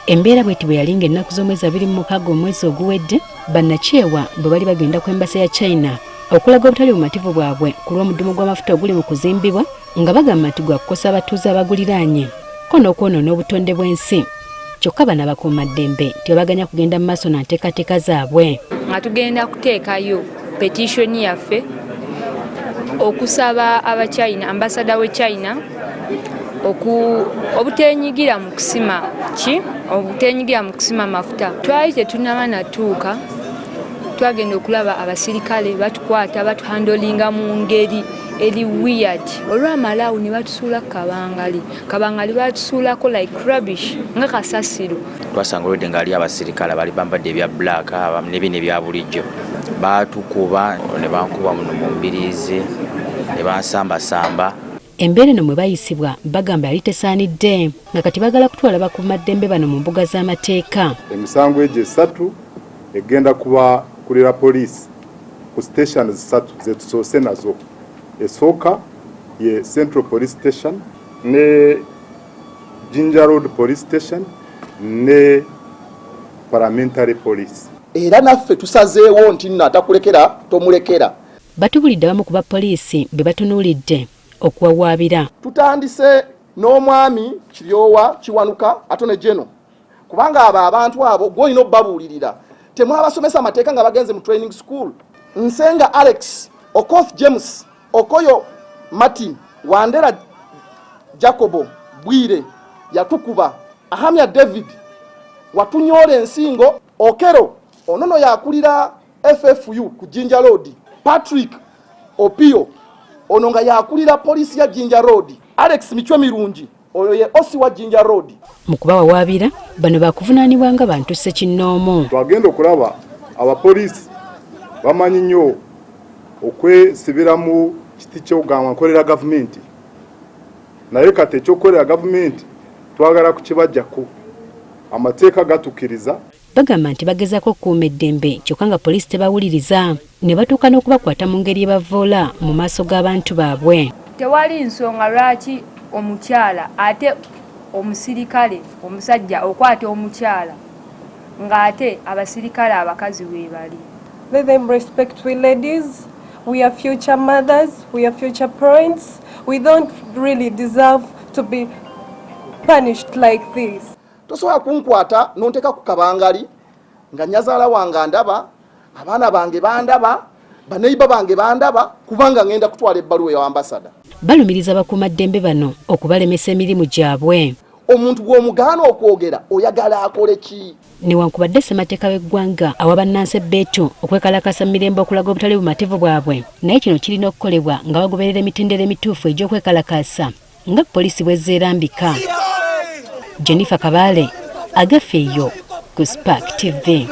Embeera bw'eti bwe yalinga ennaku z'omwezi 26 omwezi oguwedde, bannakyewa bwe bali bagenda ku embasa ya China okulaga obutali bumativu bwabwe ku lw'omudumu gw'amafuta oguli mu kuzimbibwa nga bagamba nti gwa kukosa abatuuze abaguliraanye ko n'okwonoona obutonde bw'ensi. Kyokka bano abakuumaddembe tebaganya kugenda mu maaso na nteekateeka zaabwe. Nga tugenda kuteekayo petitioni yaffe okusaba abachina, ambasada we China obutenyigira mu kusima obutenyigira mu kusima mafuta. Twali tetunaba natuuka, twagenda okulaba abasirikale batukwata batuhandolinga mu ngeri eri weird. Olw'amalaawo ne batusuula kabangali batusuulako like rubbish nga kasasiro. Twasanga olwedde ngaali abasirikale bali bambadde ebya black n'ebino ebya bulijjo baatukuba ne bankuba muno mu mbiriizi ne bansambasamba. Embeera eno mwe bayisibwa bagamba yali tesaanidde nga kati bagala kutwala bakuumaddembe bano mu mbuga z'amateeka. Emisango egyo 3 egenda kuba kulira poliisi ku stations 3 zetusoose nazo. Esooka ye Central Police Station ne Jinja Road Police Station ne Parliamentary Police. Era naffe tusazeewo nti nno atakulekera tomulekera. Batubulidde abamu ku bapoliisi be batunuulidde okuwawaabira. Tutandise n'omwami Kiryowa Kiwanuka atone Jeno. Kubanga abantu abo gw'olina obbabuulirira. Temwabasomesa amateeka nga bagenze mu training school. Nsenga Alex, Okoth James, Okoyo Martin, Wandera Jacobo, Bwire, Yatukuba, Ahamya David, Watunyole Nsingo, Okero, Onono yakulira FFU ku Jinja Road, Patrick Opio, Ononga yakulira polisi ya Jinja Road, Alex Michwe Mirungi, oyo ye osi wa Jinja Road. Mu kubawaabira bano bakuvunaanibwa nga bantu ssekinnoomu. Twagenda okulaba abapoliisi bamanyi nnyo okwesibira mu kiti ky'ogamba nkolera gavumenti, naye kati ekyokukolera gavumenti twagala kukibajjako amateeka gatukiriza. Bagamba nti bagezaako okukuuma eddembe kyokka nga poliisi tebawuliriza ne batuuka n'okubakwata mu ngeri ebavoola mu maaso g'abantu baabwe. Tewali nsonga lwaki omukyala ate omusirikale omusajja okwata omukyala ng'ate abasirikale abakazi weebali. Let them respect we ladies. We are future mothers, we are future parents. We don't really deserve to be punished like this. Tosobola kunkwata n'onteeka ku kabangali nga nyazaala wange ndaba, abaana bange bandaba, baneiba bange bandaba, kubanga ngenda kutwala ebbaluwa ya ambasada. Balumiriza abakuumaddembe bano okubalemesa emirimu gyabwe. Omuntu gw'omugaana okwogera oyagala akole ki? Newankubadde ssemateeka w'eggwanga awa bannansi ebbeetu okwekalakasa mu mirembe okulaga obutali bumativu bwabwe, naye kino kirina okukolebwa nga bagoberera emitendera emituufu egy'okwekalakasa nga poliisi bw'ezzeerambika. Jennifer Kabale, Agafeeyo ku Spark TV.